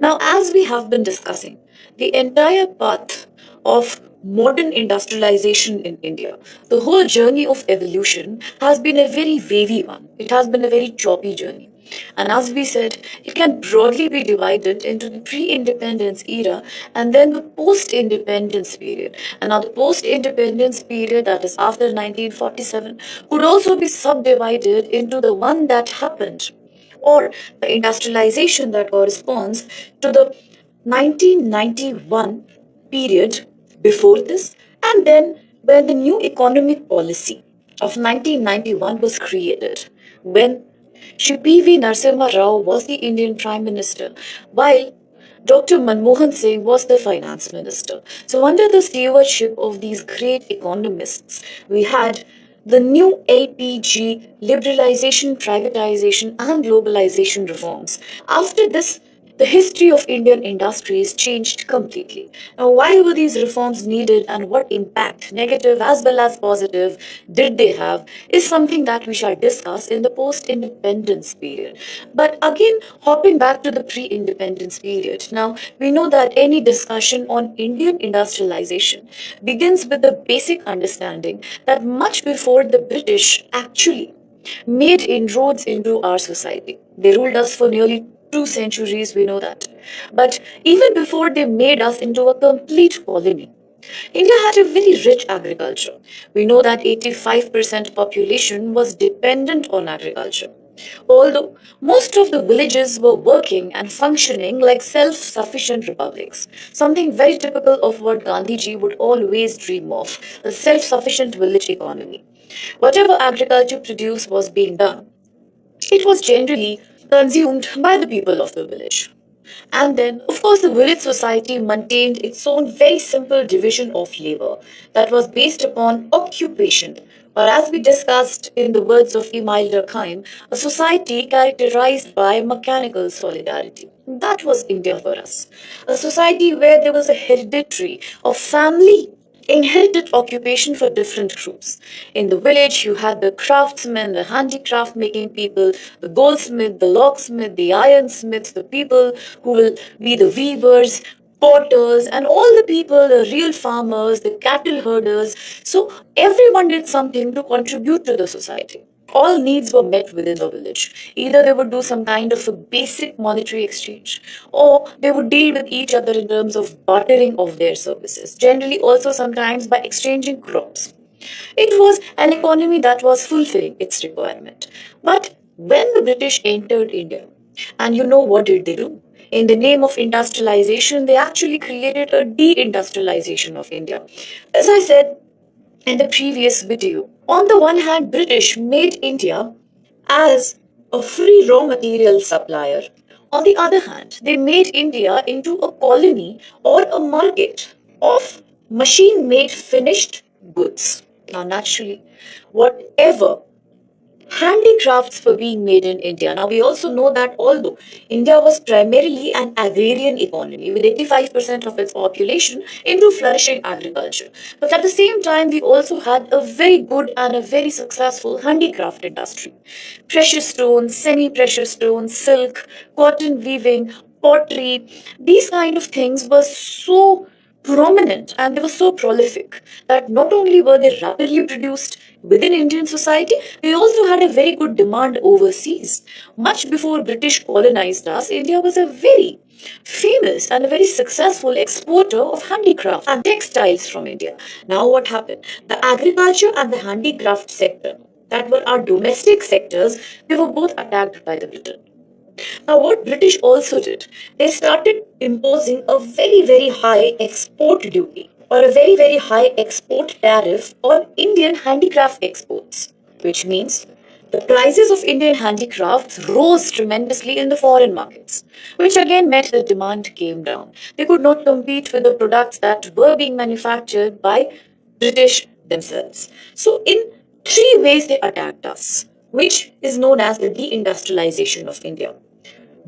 Now, as we have been discussing, the entire path of modern industrialization in India, the whole journey of evolution has been a very wavy one. It has been a very choppy journey. And as we said, it can broadly be divided into the pre-independence era and then the post-independence period. And now the post-independence period, that is after 1947, could also be subdivided into the one that happened or the industrialization that corresponds to the 1991 period before this, and then when the new economic policy of 1991 was created, when Shri P.V. Narasimha Rao was the Indian Prime Minister, while Dr. Manmohan Singh was the finance minister. So, under the stewardship of these great economists, we had the new LPG liberalization, privatization, and globalization reforms. After this, the history of Indian industries changed completely. Now, why were these reforms needed and what impact, negative as well as positive, did they have, is something that we shall discuss in the post independence period. But again, hopping back to the pre independence period, now we know that any discussion on Indian industrialization begins with the basic understanding that much before the British actually made inroads into our society. They ruled us for nearly 2 centuries, we know that. But even before they made us into a complete colony, India had a very rich agriculture. We know that 85% population was dependent on agriculture. Although most of the villages were working and functioning like self sufficient republics, something very typical of what Gandhiji would always dream of, a self sufficient village economy. Whatever agriculture produced was being done, it was generally consumed by the people of the village. And then, of course, the village society maintained its own very simple division of labor that was based upon occupation. Or, as we discussed in the words of Emile Durkheim, a society characterized by mechanical solidarity. That was India for us. A society where there was a hereditary of family inherited occupation for different groups. In the village, you had the craftsmen, the handicraft making people, the goldsmith, the locksmith, the ironsmith, the people who will be the weavers, potters, and all the people, the real farmers, the cattle herders. So everyone did something to contribute to the society. All needs were met within the village. Either they would do some kind of a basic monetary exchange, or they would deal with each other in terms of bartering of their services, generally, also sometimes by exchanging crops. It was an economy that was fulfilling its requirement. But when the British entered India, and you know what did they do? In the name of industrialization, they actually created a deindustrialization of India. As I said, in the previous video. On the one hand, British made India as a free raw material supplier. On the other hand, they made India into a colony or a market of machine made finished goods. Now, naturally, whatever handicrafts were being made in India. Now, we also know that although India was primarily an agrarian economy with 85% of its population into flourishing agriculture, but at the same time, we also had a very good and a very successful handicraft industry. Precious stones, semi precious stones, silk, cotton weaving, pottery, these kind of things were so prominent and they were so prolific that not only were they rapidly produced within Indian society, they also had a very good demand overseas. Much before British colonized us, India was a very famous and a very successful exporter of handicraft and textiles from India. Now, what happened? The agriculture and the handicraft sector, that were our domestic sectors, they were both attacked by the Britain. Now, what British also did, they started imposing a very, very high export duty or a very, very high export tariff on Indian handicraft exports, which means the prices of Indian handicrafts rose tremendously in the foreign markets, which again meant the demand came down. They could not compete with the products that were being manufactured by British themselves. So, in three ways, they attacked us, which is known as the deindustrialization of India,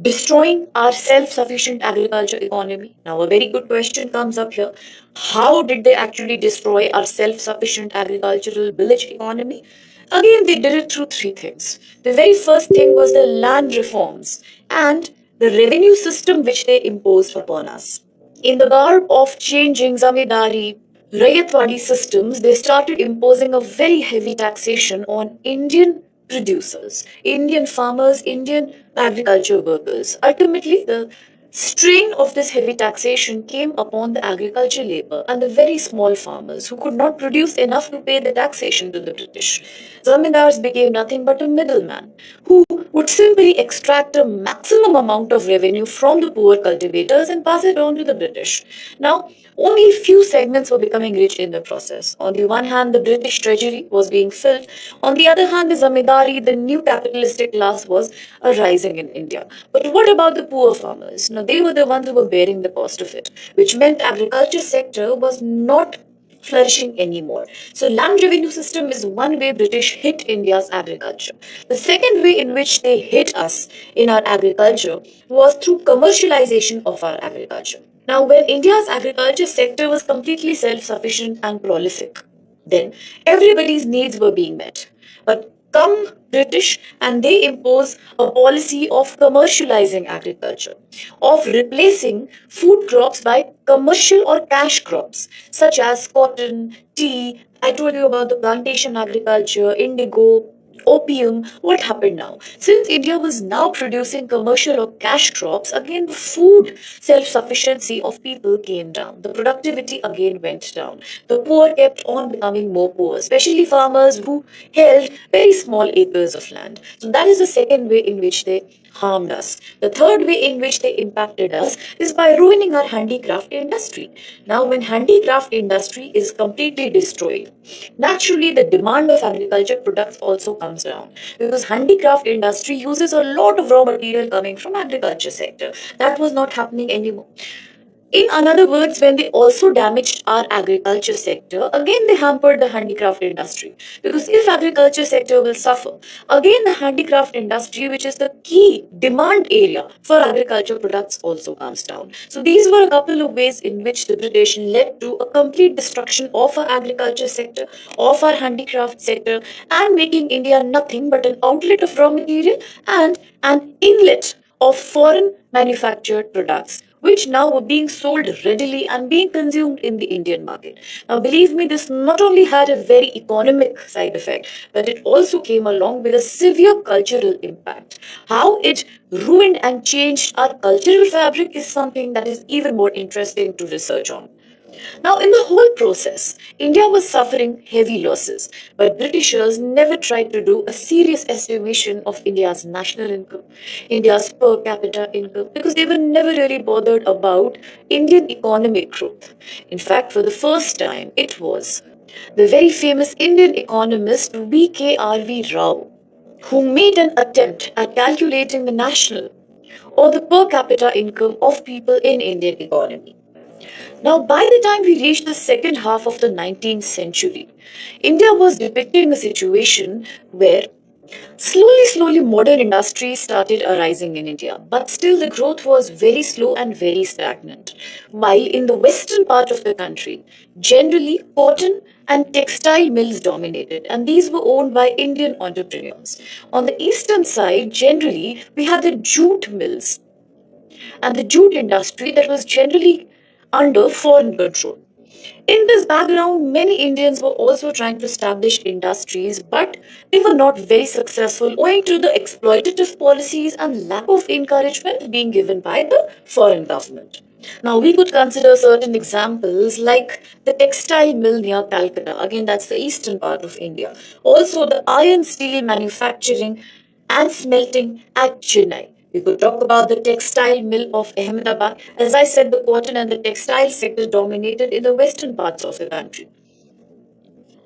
destroying our self-sufficient agriculture economy. Now, a very good question comes up here. How did they actually destroy our self-sufficient agricultural village economy? Again, they did it through three things. The very first thing was the land reforms and the revenue system which they imposed upon us. In the garb of changing zamindari, Rayatwadi systems, they started imposing a very heavy taxation on Indian producers, Indian farmers, Indian agriculture workers. Ultimately, the strain of this heavy taxation came upon the agriculture labor and the very small farmers who could not produce enough to pay the taxation to the British. Zamindars became nothing but a middleman who would simply extract a maximum amount of revenue from the poor cultivators and pass it on to the British. Now, only few segments were becoming rich in the process. On the one hand, the British treasury was being filled. On the other hand, the zamindari, the new capitalistic class, was arising in India. But what about the poor farmers? Now, they were the ones who were bearing the cost of it, which meant agriculture sector was not flourishing anymore. So land revenue system is one way British hit India's agriculture. The second way in which they hit us in our agriculture was through commercialization of our agriculture. Now, when India's agriculture sector was completely self-sufficient and prolific, then everybody's needs were being met. But come British and they impose a policy of commercializing agriculture, of replacing food crops by commercial or cash crops such as cotton, tea. I told you about the plantation agriculture, indigo, opium. What happened now? Since India was now producing commercial or cash crops, again the food self-sufficiency of people came down. The productivity again went down. The poor kept on becoming more poor, especially farmers who held very small acres of land. So that is the second way in which they harmed us. The third way in which they impacted us is by ruining our handicraft industry. Now, when handicraft industry is completely destroyed, naturally the demand of agriculture products also comes down because handicraft industry uses a lot of raw material coming from agriculture sector. That was not happening anymore. In other words, when they also damaged our agriculture sector, again they hampered the handicraft industry. Because if agriculture sector will suffer, again the handicraft industry, which is the key demand area for agriculture products, also comes down. So these were a couple of ways in which the British led to a complete destruction of our agriculture sector, of our handicraft sector, and making India nothing but an outlet of raw material and an inlet of foreign manufactured products which now were being sold readily and being consumed in the Indian market. Now, believe me, this not only had a very economic side effect, but it also came along with a severe cultural impact. How it ruined and changed our cultural fabric is something that is even more interesting to research on. Now, in the whole process, India was suffering heavy losses, but Britishers never tried to do a serious estimation of India's national income, India's per capita income, because they were never really bothered about Indian economic growth. In fact, for the first time, it was the very famous Indian economist V.K.R.V. Rao who made an attempt at calculating the national or the per capita income of people in Indian economy. Now, by the time we reached the second half of the 19th century, India was depicting a situation where slowly modern industries started arising in India, but still the growth was very slow and very stagnant. While in the western part of the country, generally cotton and textile mills dominated, and these were owned by Indian entrepreneurs. On the eastern side, generally, we had the jute mills and the jute industry that was generally under foreign control. In this background, many Indians were also trying to establish industries, but they were not very successful owing to the exploitative policies and lack of encouragement being given by the foreign government. Now, we could consider certain examples like the textile mill near Calcutta. Again, that's the eastern part of India. Also, the iron steel manufacturing and smelting at Chennai. We could talk about the textile mill of Ahmedabad. As I said, the cotton and the textile sector dominated in the western parts of the country.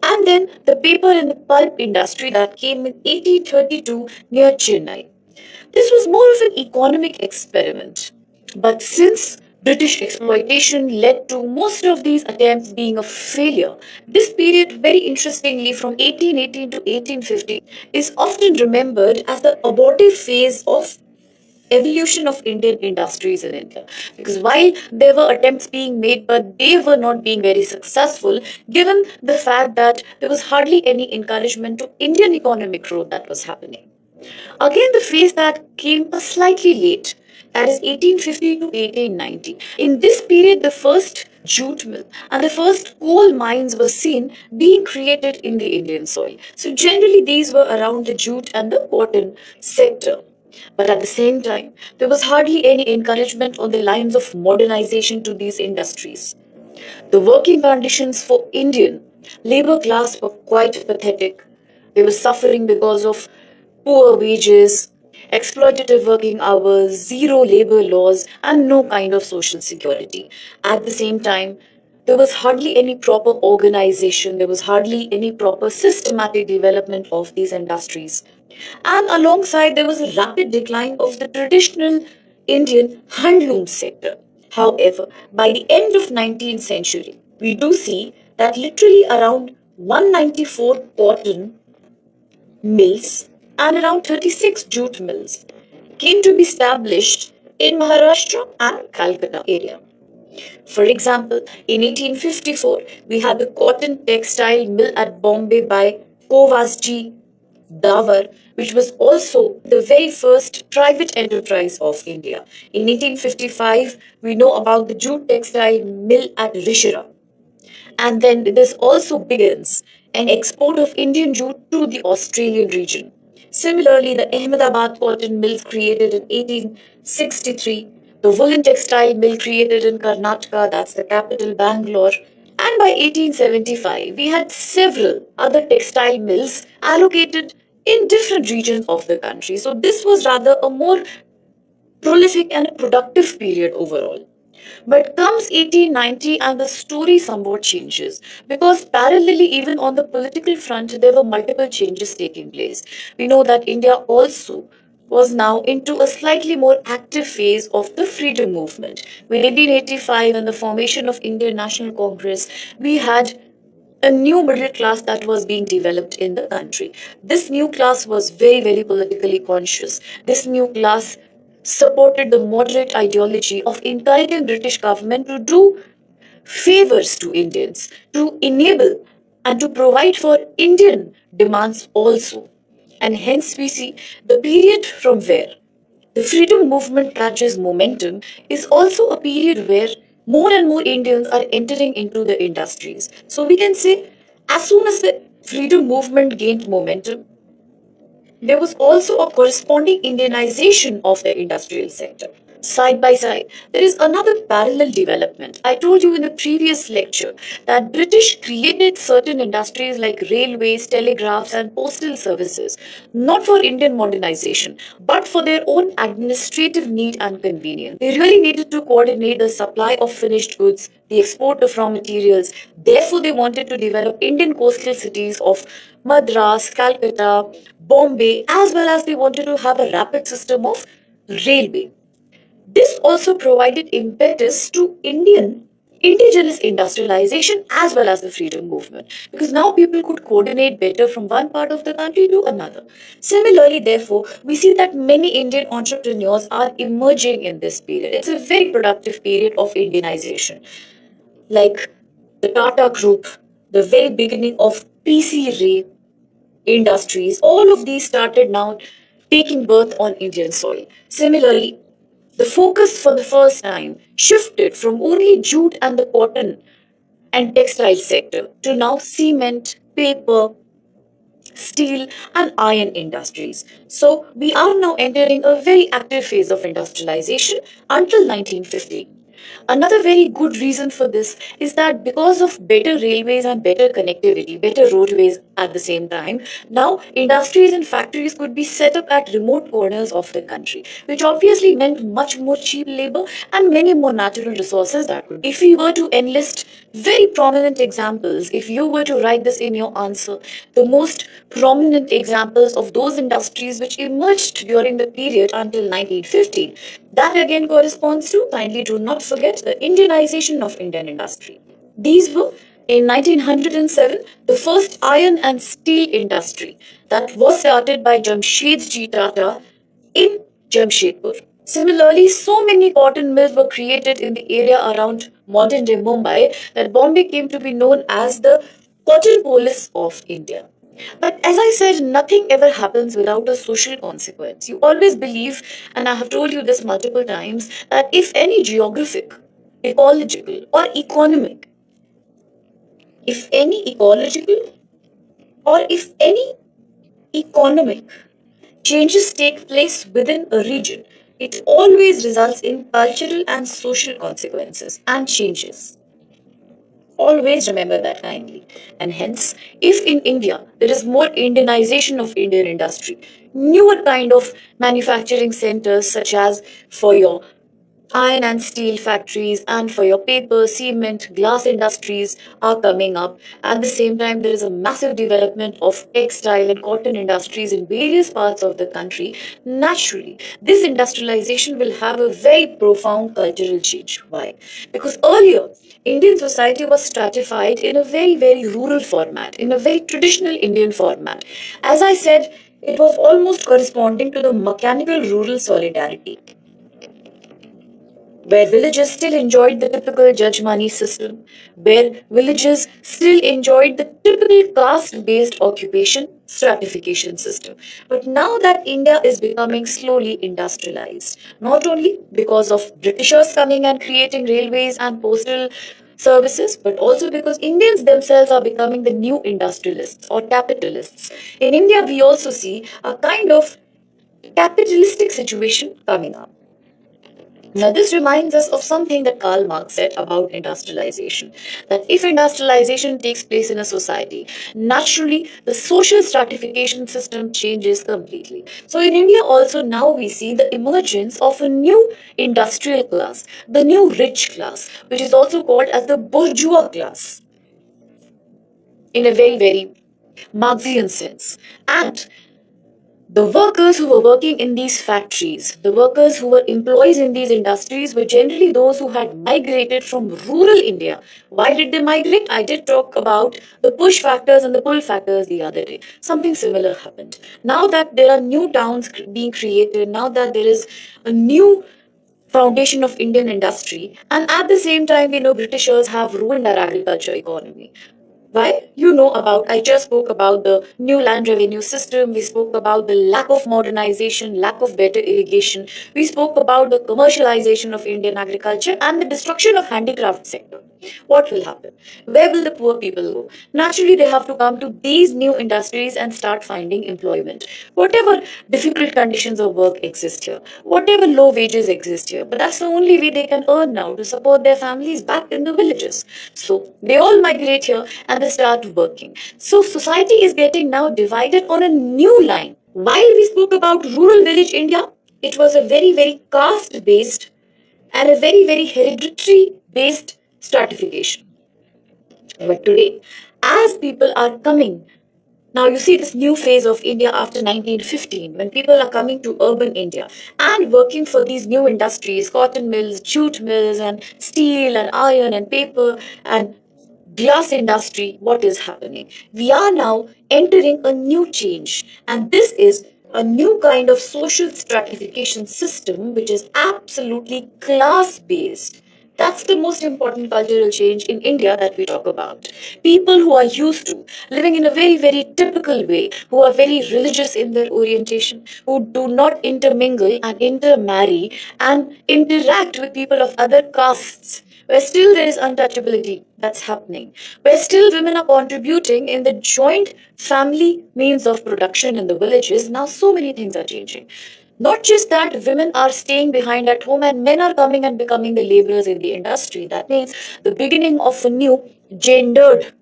And then the paper and the pulp industry that came in 1832 near Chennai. This was more of an economic experiment. But since British exploitation led to most of these attempts being a failure, this period, very interestingly from 1818 to 1850, is often remembered as the abortive phase of evolution of Indian industries in India. Because while there were attempts being made, but they were not being very successful, given the fact that there was hardly any encouragement to Indian economic growth that was happening. Again, the phase that came a slightly late, that is 1850 to 1890. In this period, the first jute mill and the first coal mines were seen being created in the Indian soil. So generally these were around the jute and the cotton sector. But at the same time, there was hardly any encouragement on the lines of modernization to these industries. The working conditions for Indian labor class were quite pathetic. They were suffering because of poor wages, exploitative working hours, zero labor laws, and no kind of social security. At the same time, there was hardly any proper organization, there was hardly any proper systematic development of these industries. And alongside, there was a rapid decline of the traditional Indian handloom sector. However, by the end of 19th century, we do see that literally around 194 cotton mills and around 36 jute mills came to be established in Maharashtra and Calcutta area. For example, in 1854, we had the cotton textile mill at Bombay by Kovasji Davar, which was also the very first private enterprise of India. In 1855, we know about the jute textile mill at Rishira. And then this also begins an export of Indian jute to the Australian region. Similarly, the Ahmedabad cotton mills created in 1863, the woolen textile mill created in Karnataka, that's the capital Bangalore, and by 1875, we had several other textile mills allocated in different regions of the country. So this was rather a more prolific and productive period overall. But comes 1890 and the story somewhat changes because parallelly, even on the political front, there were multiple changes taking place. We know that India also was now into a slightly more active phase of the freedom movement. With 1885 and the formation of Indian National Congress, we had a new middle class that was being developed in the country. This new class was very, very politically conscious. This new class supported the moderate ideology of encouraging British government to do favors to Indians, to enable and to provide for Indian demands also. And hence we see the period from where the freedom movement catches momentum is also a period where more and more Indians are entering into the industries. So we can say, as soon as the freedom movement gained momentum, there was also a corresponding Indianization of the industrial sector. Side by side, there is another parallel development. I told you in the previous lecture that British created certain industries like railways, telegraphs, and postal services, not for Indian modernization, but for their own administrative need and convenience. They really needed to coordinate the supply of finished goods, the export of raw materials. Therefore, they wanted to develop Indian coastal cities of Madras, Calcutta, Bombay, as well as they wanted to have a rapid system of railway. This also provided impetus to Indian indigenous industrialization as well as the freedom movement because now people could coordinate better from one part of the country to another. Similarly, therefore, we see that many Indian entrepreneurs are emerging in this period. It's a very productive period of Indianization, like the Tata Group, the very beginning of PC Ray Industries, all of these started now taking birth on Indian soil. Similarly, the focus for the first time shifted from only jute and the cotton and textile sector to now cement, paper, steel, and iron industries. So we are now entering a very active phase of industrialization until 1950. Another very good reason for this is that because of better railways and better connectivity, better roadways at the same time, now industries and factories could be set up at remote corners of the country, which obviously meant much more cheap labor and many more natural resources that could. If we were to enlist very prominent examples, if you were to write this in your answer, the most prominent examples of those industries which emerged during the period until 1915, that again corresponds to, kindly do not forget, the Indianization of Indian industry. These were in 1907 the first iron and steel industry that was started by Jamshedji Tata in Jamshedpur. Similarly, so many cotton mills were created in the area around modern day Mumbai that Bombay came to be known as the cotton polis of India. But as I said, nothing ever happens without a social consequence. You always believe, and I have told you this multiple times, that if any geographic, ecological, or economic, if any ecological or if any economic changes take place within a region, it always results in cultural and social consequences and changes. Always remember that kindly. And hence, if in India there is more Indianization of Indian industry, newer kind of manufacturing centers such as for your iron and steel factories and for your paper, cement, glass industries are coming up. At the same time, there is a massive development of textile and cotton industries in various parts of the country. Naturally, this industrialization will have a very profound cultural change. Why? Because earlier, Indian society was stratified in a very, very rural format, in a very traditional Indian format. As I said, it was almost corresponding to the mechanical rural solidarity where villages still enjoyed the typical judge money system, where villages still enjoyed the typical caste based occupation stratification system. But now that India is becoming slowly industrialized, not only because of Britishers coming and creating railways and postal services, but also because Indians themselves are becoming the new industrialists or capitalists. In India, we also see a kind of capitalistic situation coming up. Now, this reminds us of something that Karl Marx said about industrialization, that if industrialization takes place in a society, naturally the social stratification system changes completely. So, in India, also now we see the emergence of a new industrial class, the new rich class, which is also called as the bourgeois class in a very, very Marxian sense. And the workers who were working in these factories, the workers who were employees in these industries were generally those who had migrated from rural India. Why did they migrate? I did talk about the push factors and the pull factors the other day. Something similar happened. Now that there are new towns being created, now that there is a new foundation of Indian industry, and at the same time, we know Britishers have ruined our agriculture economy. Why? You know about, I just spoke about the new land revenue system. We spoke about the lack of modernization, lack of better irrigation. We spoke about the commercialization of Indian agriculture and the destruction of handicraft sector. What will happen? Where will the poor people go? Naturally, they have to come to these new industries and start finding employment. Whatever difficult conditions of work exist here, whatever low wages exist here, but that's the only way they can earn now to support their families back in the villages. So they all migrate here and they start working. So society is getting now divided on a new line. While we spoke about rural village India, it was a very, very caste based and a very, very hereditary based stratification. But today, as people are coming, now you see this new phase of India after 1915, when people are coming to urban India and working for these new industries, cotton mills, jute mills, and steel and iron and paper and glass industry. What is happening? We are now entering a new change, and this is a new kind of social stratification system which is absolutely class based. That's the most important cultural change in India that we talk about. People who are used to living in a very, very typical way, who are very religious in their orientation, who do not intermingle and intermarry and interact with people of other castes, where still there is untouchability that's happening, where still women are contributing in the joint family means of production in the villages. Now, so many things are changing. Not just that, women are staying behind at home and men are coming and becoming the laborers in the industry. That means the beginning of a new gendered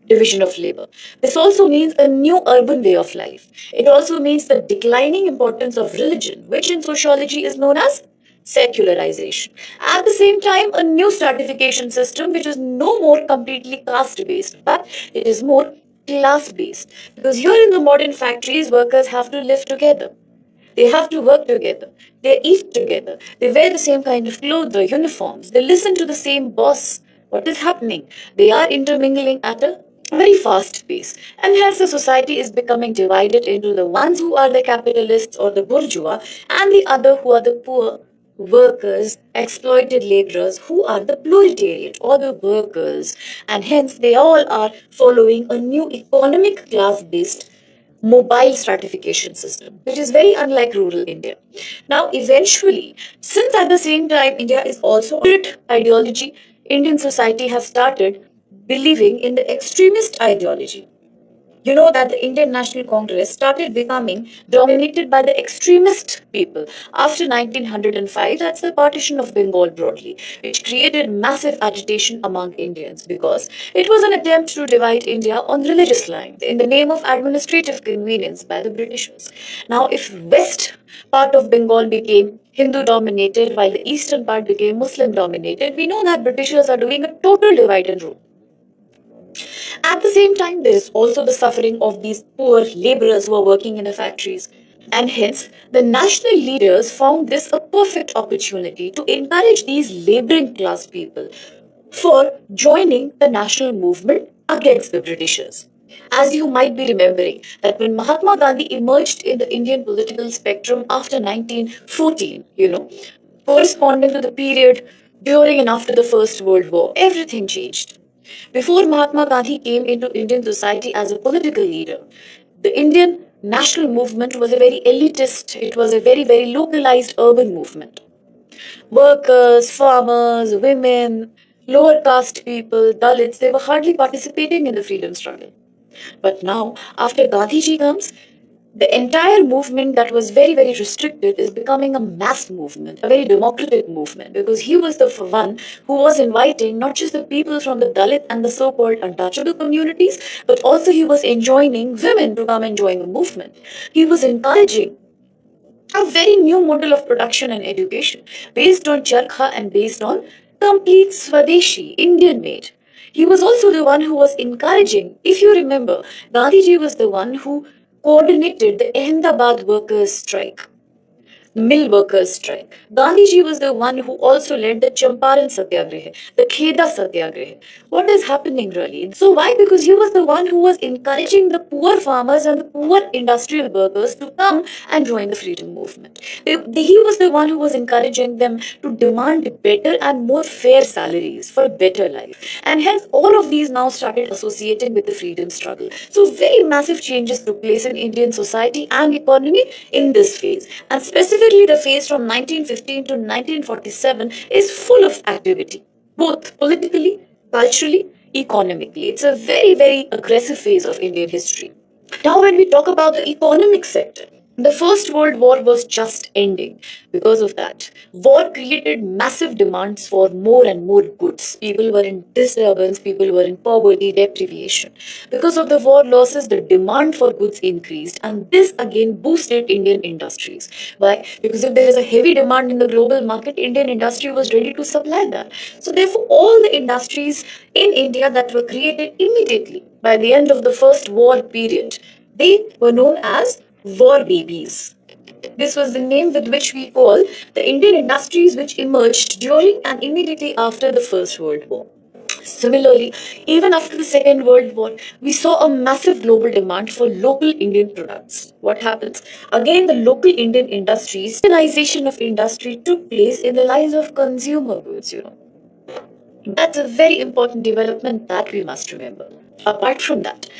division of labor. This also means a new urban way of life. It also means the declining importance of religion, which in sociology is known as secularization. At the same time, a new stratification system which is no more completely caste based, but it is more class based. Because here in the modern factories, workers have to live together. They have to work together. They eat together. They wear the same kind of clothes or uniforms. They listen to the same boss. What is happening? They are intermingling at a very fast pace. And hence the society is becoming divided into the ones who are the capitalists or the bourgeois and the other who are the poor workers, exploited laborers who are the proletariat or the workers. And hence they all are following a new economic class based mobile stratification system, which is very unlike rural India. Now, eventually, since at the same time India is also a ideology, Indian society has started believing in the extremist ideology. You know that the Indian National Congress started becoming dominated by the extremist people after 1905. That's the partition of Bengal broadly, which created massive agitation among Indians because it was an attempt to divide India on religious lines in the name of administrative convenience by the Britishers. Now, if West part of Bengal became Hindu dominated while the eastern part became Muslim dominated, we know that Britishers are doing a total divide and rule. At the same time, there is also the suffering of these poor laborers who are working in the factories. And hence, the national leaders found this a perfect opportunity to encourage these laboring class people for joining the national movement against the Britishers. As you might be remembering, that when Mahatma Gandhi emerged in the Indian political spectrum after 1914, corresponding to the period during and after the First World War, everything changed. Before Mahatma Gandhi came into Indian society as a political leader, the Indian national movement was a very elitist, it was a very, very localized urban movement. Workers, farmers, women, lower caste people, Dalits, they were hardly participating in the freedom struggle. But now, after Gandhiji comes, the entire movement that was very, very restricted is becoming a mass movement, a very democratic movement, because he was the one who was inviting not just the people from the Dalit and the so called untouchable communities, but also he was enjoining women to come and join the movement. He was encouraging a very new model of production and education based on charkha and based on complete Swadeshi, Indian made. He was also the one who was encouraging, if you remember, Gandhiji was the one who coordinated the Ahmedabad workers' strike, mill workers' strike. Gandhiji was the one who also led the Champaran Satyagraha, the Kheda Satyagraha. What is happening really? So why? Because he was the one who was encouraging the poor farmers and the poor industrial workers to come and join the freedom movement. He was the one who was encouraging them to demand better and more fair salaries for better life. And hence all of these now started associating with the freedom struggle. So very massive changes took place in Indian society and economy in this phase. And specifically the phase from 1915 to 1947 is full of activity, both politically, culturally, economically. It's a very, very aggressive phase of Indian history. Now, when we talk about the economic sector, the First World War was just ending. Because of that, war created massive demands for more and more goods. People were in disturbance, people were in poverty, deprivation. Because of the war losses, the demand for goods increased, and this again boosted Indian industries. Why? Because if there is a heavy demand in the global market, Indian industry was ready to supply that. So, therefore, all the industries in India that were created immediately by the end of the First War period, they were known as war babies. This was the name with which we call the Indian industries which emerged during and immediately after the First World War. Similarly, even after the Second World War, we saw a massive global demand for local Indian products. What happens? Again, the local Indian industries, Indianization of industry took place in the lives of consumer goods. That's a very important development that we must remember. Apart from that,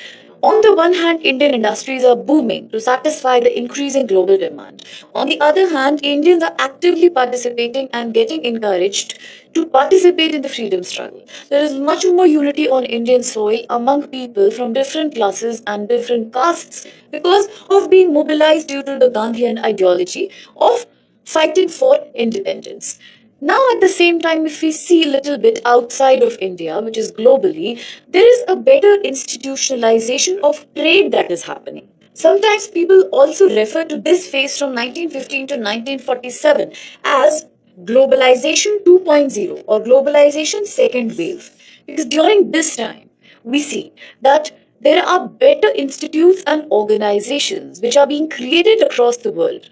on the one hand, Indian industries are booming to satisfy the increasing global demand. On the other hand, Indians are actively participating and getting encouraged to participate in the freedom struggle. There is much more unity on Indian soil among people from different classes and different castes because of being mobilized due to the Gandhian ideology of fighting for independence. Now, at the same time, if we see a little bit outside of India, which is globally, there is a better institutionalization of trade that is happening. Sometimes people also refer to this phase from 1915 to 1947 as globalization 2.0 or globalization second wave. Because during this time, we see that there are better institutes and organizations which are being created across the world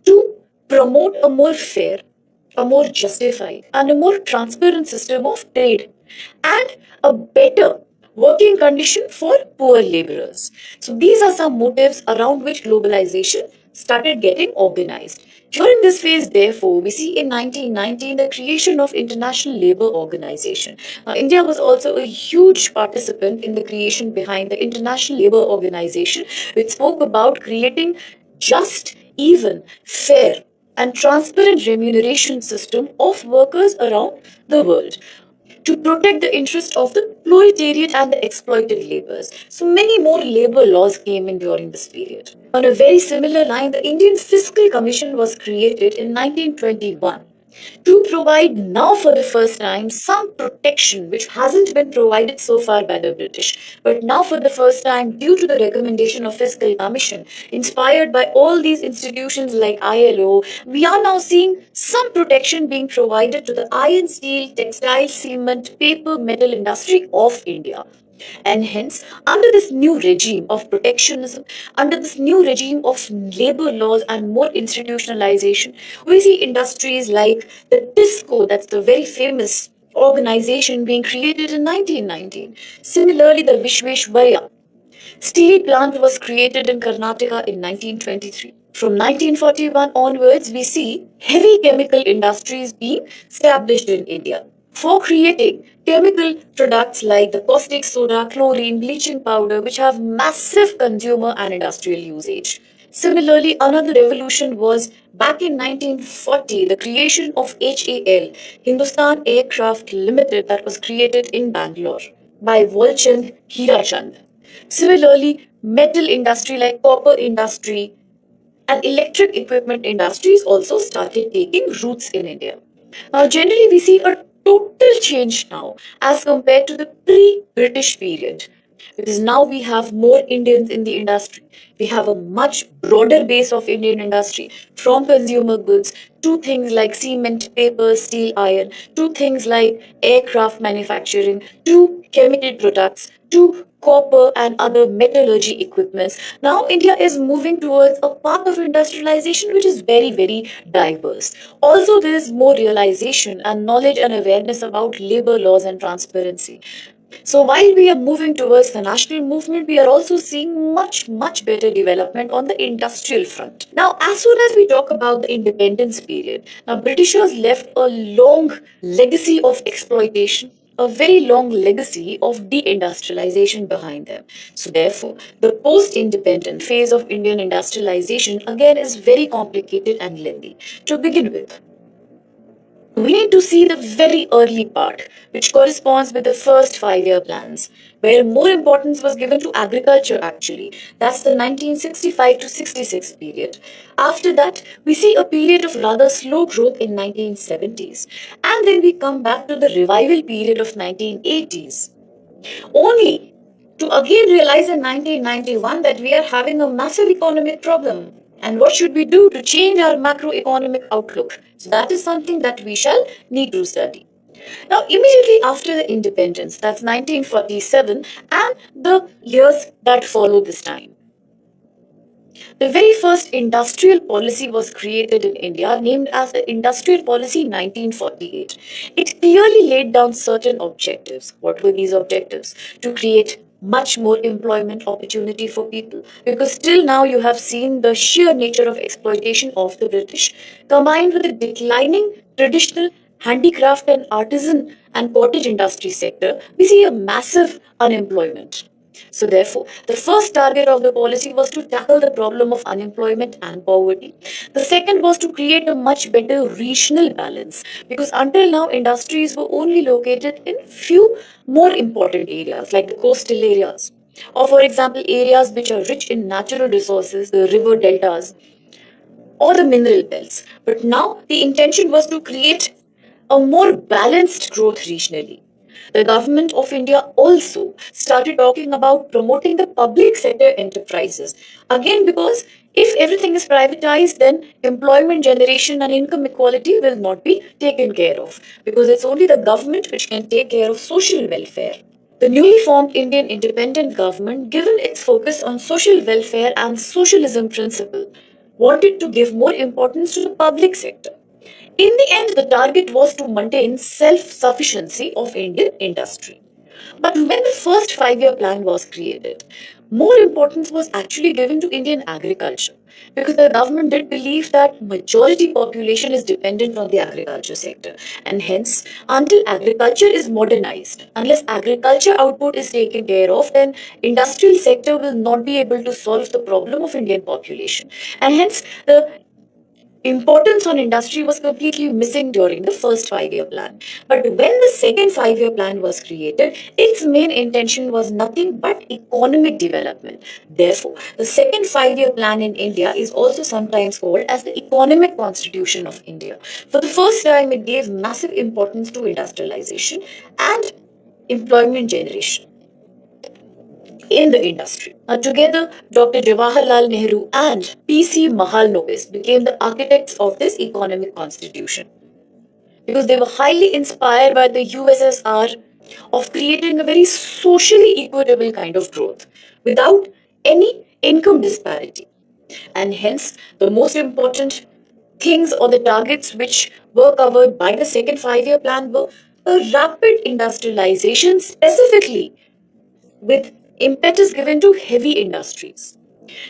to promote a more fair, a more justified, and a more transparent system of trade and a better working condition for poor laborers. So, these are some motives around which globalization started getting organized. During this phase, therefore, we see in 1919 the creation of International Labour Organization. India was also a huge participant in the creation behind the International Labour Organization, which spoke about creating just, even, fair, and transparent remuneration system of workers around the world to protect the interest of the proletariat and the exploited laborers. So many more labor laws came in during this period. On a very similar line, the Indian Fiscal Commission was created in 1921 to provide now for the first time some protection which hasn't been provided so far by the British. But now for the first time, due to the recommendation of Fiscal Commission, inspired by all these institutions like ILO, we are now seeing some protection being provided to the iron, steel, textile, cement, paper, metal industry of India. And hence, under this new regime of protectionism, under this new regime of labor laws and more institutionalization, we see industries like the disco, that's the very famous organization being created in 1919. Similarly, the Vishveshwarya steel plant was created in Karnataka in 1923. From 1941 onwards, we see heavy chemical industries being established in India for creating chemical products like the caustic soda, chlorine, bleaching powder, which have massive consumer and industrial usage. Similarly, another revolution was back in 1940, the creation of HAL, Hindustan Aircraft Limited, that was created in Bangalore by Walchand Hirachand. Similarly, metal industry like copper industry and electric equipment industries also started taking roots in India. Generally, we see a total change now as compared to the pre-British period. Because now we have more Indians in the industry. We have a much broader base of Indian industry from consumer goods to things like cement, paper, steel, iron, to things like aircraft manufacturing, to chemical products, to copper and other metallurgy equipments. Now India is moving towards a path of industrialization which is very, very diverse. Also, there is more realization and knowledge and awareness about labor laws and transparency. So while we are moving towards the national movement, we are also seeing much, much better development on the industrial front. Now, as soon as we talk about the independence period, now Britishers left a long legacy of exploitation, a very long legacy of deindustrialization behind them. So therefore, the post-independent phase of Indian industrialization again is very complicated and lengthy. To begin with, we need to see the very early part, which corresponds with the first 5 year plans, where more importance was given to agriculture actually. That's the 1965 to 66 period. After that, we see a period of rather slow growth in 1970s. And then we come back to the revival period of 1980s. Only to again realize in 1991 that we are having a massive economic problem. And what should we do to change our macroeconomic outlook? So that is something that we shall need to study. Now, immediately after the independence, that's 1947, and the years that follow this time, the very first industrial policy was created in India, named as the Industrial Policy 1948. It clearly laid down certain objectives. What were these objectives? To create much more employment opportunity for people, because till now you have seen the sheer nature of exploitation of the British combined with the declining traditional handicraft and artisan and cottage industry sector. We see a massive unemployment. So, therefore, the first target of the policy was to tackle the problem of unemployment and poverty. The second was to create a much better regional balance, because until now, industries were only located in few more important areas like the coastal areas, or, for example, areas which are rich in natural resources, the river deltas, or the mineral belts. But now the intention was to create a more balanced growth regionally. The government of India also started talking about promoting the public sector enterprises. Again, because if everything is privatized, then employment generation and income equality will not be taken care of, because it's only the government which can take care of social welfare. The newly formed Indian independent government, given its focus on social welfare and socialism principle, wanted to give more importance to the public sector. In the end, the target was to maintain self-sufficiency of Indian industry. But when the first 5 year plan was created, more importance was actually given to Indian agriculture. because the government did believe that majority population is dependent on the agriculture sector, and hence until agriculture is modernized, unless agriculture output is taken care of, then industrial sector will not be able to solve the problem of Indian population, and hence the importance on industry was completely missing during the first 5 year plan. But when the second 5 year plan was created, its main intention was nothing but economic development. Therefore, the second 5 year plan in India is also sometimes called as the economic constitution of India. For the first time, it gave massive importance to industrialization and employment generation in the industry. Together, Dr. Jawaharlal Nehru and P.C. Mahalanobis became the architects of this economic constitution because they were highly inspired by the USSR of creating a very socially equitable kind of growth without any income disparity. And hence, the most important things or the targets which were covered by the second 5 year plan were a rapid industrialization, specifically with impetus given to heavy industries.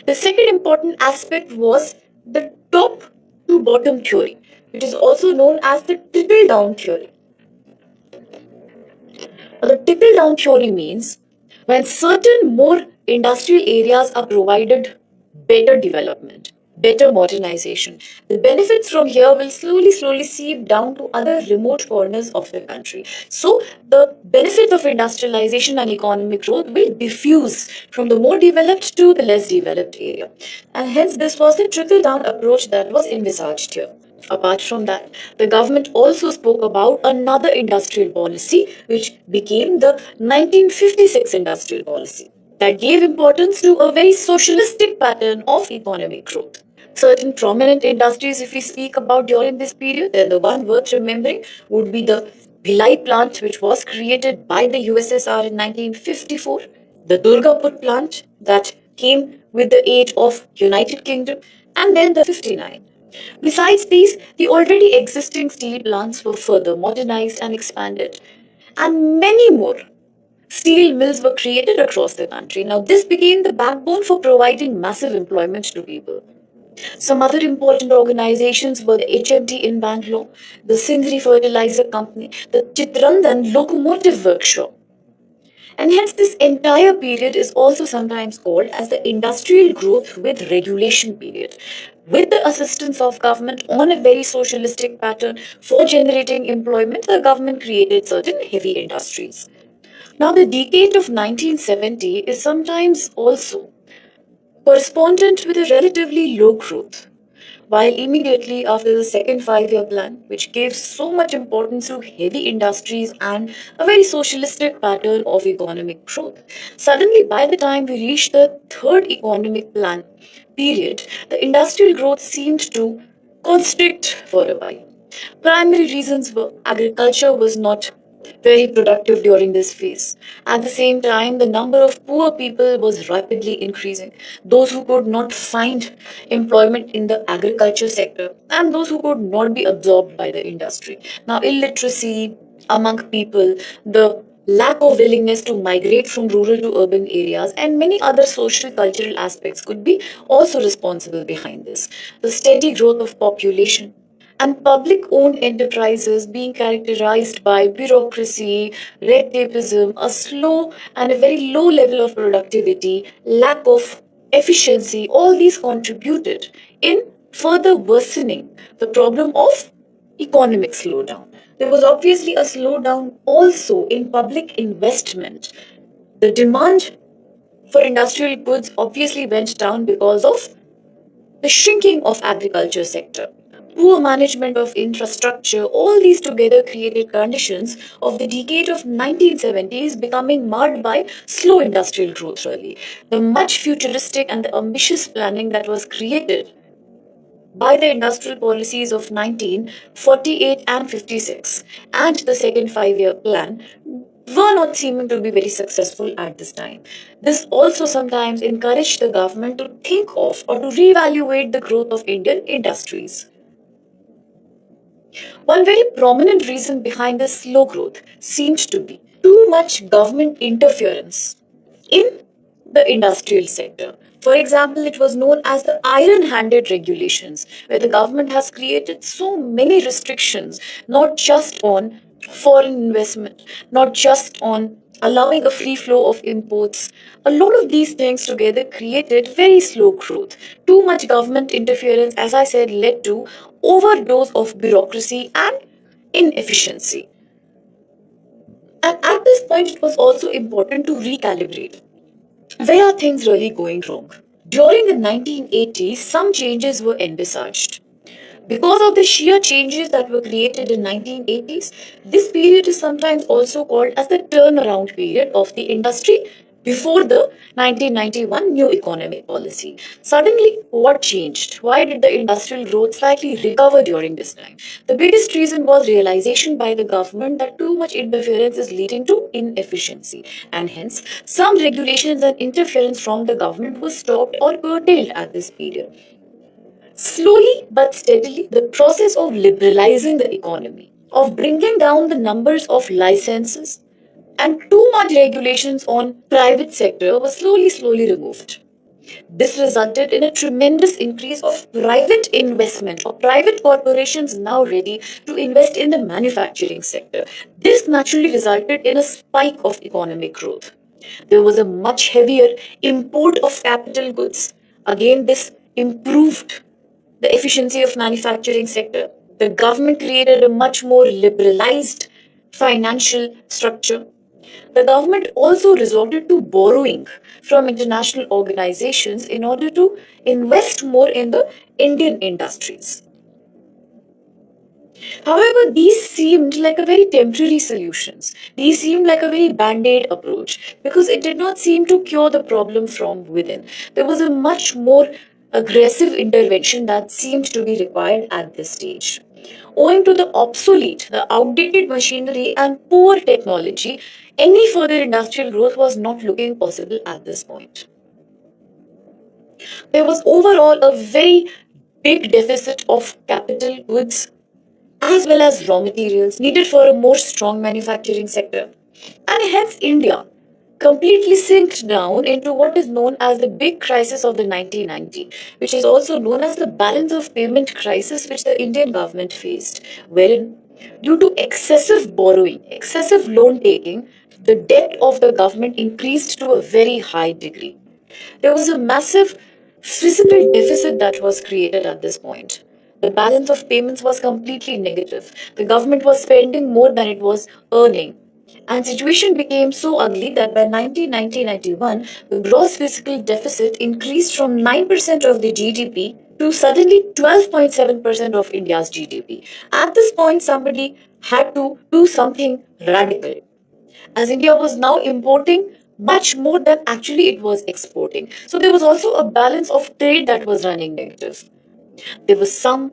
The second important aspect was the top to bottom theory, which is also known as the trickle down theory. The trickle down theory means when certain more industrial areas are provided better development, better modernization, the benefits from here will slowly seep down to other remote corners of the country. So the benefits of industrialization and economic growth will diffuse from the more developed to the less developed area. And hence this was the trickle down approach that was envisaged here. Apart from that, the government also spoke about another industrial policy, which became the 1956 industrial policy, that gave importance to a very socialistic pattern of economic growth. Certain prominent industries, if we speak about during this period, then the one worth remembering would be the Bhilai plant, which was created by the USSR in 1954, the Durgapur plant that came with the aid of United Kingdom, and then the 59. Besides these, the already existing steel plants were further modernized and expanded, and many more steel mills were created across the country. Now, this became the backbone for providing massive employment to people. Some other important organizations were the HMT in Bangalore, the Sindri Fertilizer Company, the Chitrandan Locomotive Workshop. And hence, this entire period is also sometimes called as the industrial growth with regulation period. With the assistance of government on a very socialistic pattern for generating employment, the government created certain heavy industries. Now, the decade of 1970 is sometimes also correspondent with a relatively low growth. While immediately after the second 5 year plan, which gave so much importance to heavy industries and a very socialistic pattern of economic growth, suddenly by the time we reached the third economic plan period, the industrial growth seemed to constrict for a while. Primary reasons were agriculture was not very productive during this phase. At the same time, the number of poor people was rapidly increasing. Those who could not find employment in the agriculture sector and those who could not be absorbed by the industry. Now, illiteracy among people, the lack of willingness to migrate from rural to urban areas, and many other social cultural aspects could be also responsible behind this. The steady growth of population and public owned enterprises being characterized by bureaucracy, red tapeism, a slow and a very low level of productivity, lack of efficiency, all these contributed in further worsening the problem of economic slowdown. There was obviously a slowdown also in public investment. The demand for industrial goods obviously went down because of the shrinking of agriculture sector, poor management of infrastructure, all these together created conditions of the decade of 1970s becoming marred by slow industrial growth really. The much futuristic and the ambitious planning that was created by the industrial policies of 1948 and 56 and the second 5 year plan were not seeming to be very successful at this time. This also sometimes encouraged the government to think of or to reevaluate the growth of Indian industries. One very prominent reason behind this slow growth seemed to be too much government interference in the industrial sector. For example, it was known as the iron handed regulations, where the government has created so many restrictions, not just on foreign investment, not just on allowing a free flow of imports. A lot of these things together created very slow growth. Too much government interference, as I said, led to overdose of bureaucracy and inefficiency. And at this point, it was also important to recalibrate. Where are things really going wrong? During the 1980s, some changes were envisaged. Because of the sheer changes that were created in 1980s, this period is sometimes also called as the turnaround period of the industry before the 1991 new economic policy. Suddenly, what changed? Why did the industrial growth slightly recover during this time? The biggest reason was realization by the government that too much interference is leading to inefficiency, and hence some regulations and interference from the government was stopped or curtailed at this period. Slowly but steadily, the process of liberalizing the economy, of bringing down the numbers of licenses and too much regulations on private sector was slowly removed. This resulted in a tremendous increase of private investment or private corporations now ready to invest in the manufacturing sector. This naturally resulted in a spike of economic growth. There was a much heavier import of capital goods. Again, this improved the efficiency of manufacturing sector. The government created a much more liberalized financial structure. The government also resorted to borrowing from international organizations in order to invest more in the Indian industries. However, these seemed like a very temporary solutions. These seemed like a very band-aid approach because it did not seem to cure the problem from within. There was a much more aggressive intervention that seemed to be required at this stage. Owing to the obsolete, the outdated machinery and poor technology, any further industrial growth was not looking possible at this point. There was overall a very big deficit of capital goods as well as raw materials needed for a more strong manufacturing sector. And hence, India completely sinked down into what is known as the big crisis of the 1990, which is also known as the balance of payment crisis, which the Indian government faced, wherein, due to excessive borrowing, excessive loan taking, the debt of the government increased to a very high degree. There was a massive physical deficit that was created at this point. The balance of payments was completely negative. The government was spending more than it was earning. And situation became so ugly that by 1991, the gross fiscal deficit increased from 9% of the GDP to suddenly 12.7% of India's GDP. At this point, somebody had to do something radical, as India was now importing much more than actually it was exporting. So there was also a balance of trade that was running negative. There were some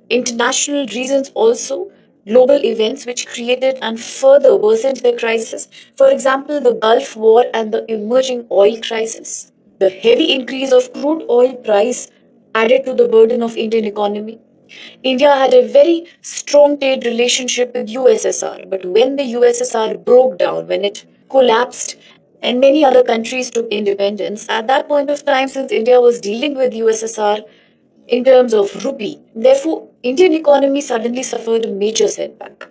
international reasons also, global events which created and further worsened the crisis. For example, the Gulf War and the emerging oil crisis. The heavy increase of crude oil price added to the burden of Indian economy. India had a very strong trade relationship with USSR, but when the USSR broke down, when it collapsed, and many other countries took independence, at that point of time, since India was dealing with USSR in terms of rupee, therefore, Indian economy suddenly suffered a major setback.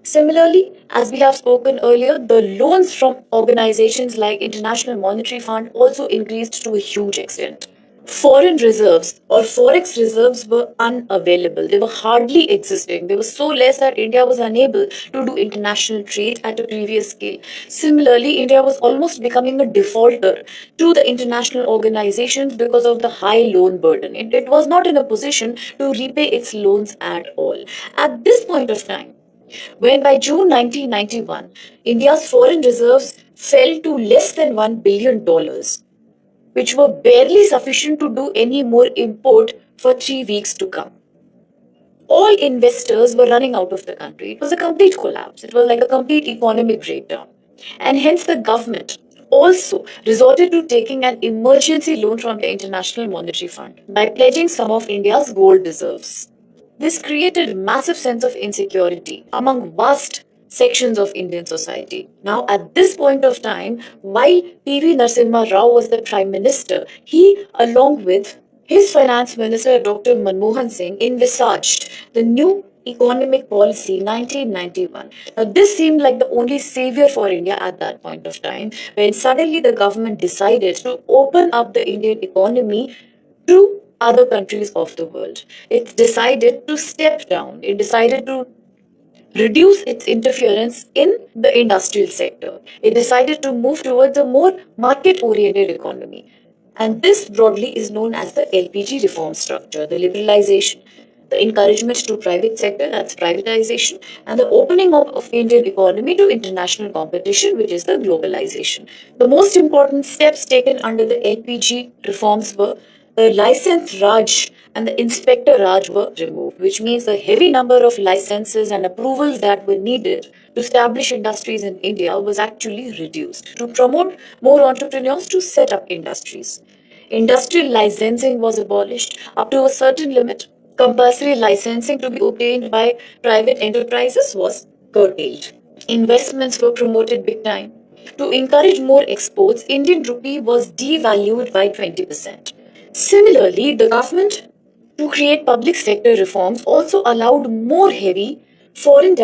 Similarly, as we have spoken earlier, the loans from organizations like International Monetary Fund also increased to a huge extent. Foreign reserves or forex reserves were unavailable. They were hardly existing. They were so less that India was unable to do international trade at a previous scale. Similarly, India was almost becoming a defaulter to the international organizations because of the high loan burden. It was not in a position to repay its loans at all. At this point of time, when by June 1991, India's foreign reserves fell to less than $1 billion, which were barely sufficient to do any more import for 3 weeks to come. All investors were running out of the country. It was a complete collapse. It was like a complete economic breakdown. And hence the government also resorted to taking an emergency loan from the International Monetary Fund by pledging some of India's gold reserves. This created a massive sense of insecurity among vast sections of Indian society. Now, at this point of time, while P.V. Narasimha Rao was the Prime Minister, he, along with his Finance Minister Dr. Manmohan Singh, envisaged the new economic policy 1991. Now, this seemed like the only savior for India at that point of time, when suddenly the government decided to open up the Indian economy to other countries of the world. It decided to step down. It decided to reduce its interference in the industrial sector. It decided to move towards a more market oriented economy. And this broadly is known as the LPG reform structure, the liberalization, the encouragement to private sector, that's privatization, and the opening up of Indian economy to international competition, which is the globalization. The most important steps taken under the LPG reforms were the license Raj and the inspector Raj were removed, which means the heavy number of licenses and approvals that were needed to establish industries in India was actually reduced to promote more entrepreneurs to set up industries. Industrial licensing was abolished up to a certain limit. Compulsory licensing to be obtained by private enterprises was curtailed. Investments were promoted big time. To encourage more exports, Indian rupee was devalued by 20%. Similarly, the government, to create public sector reforms, also allowed more heavy foreign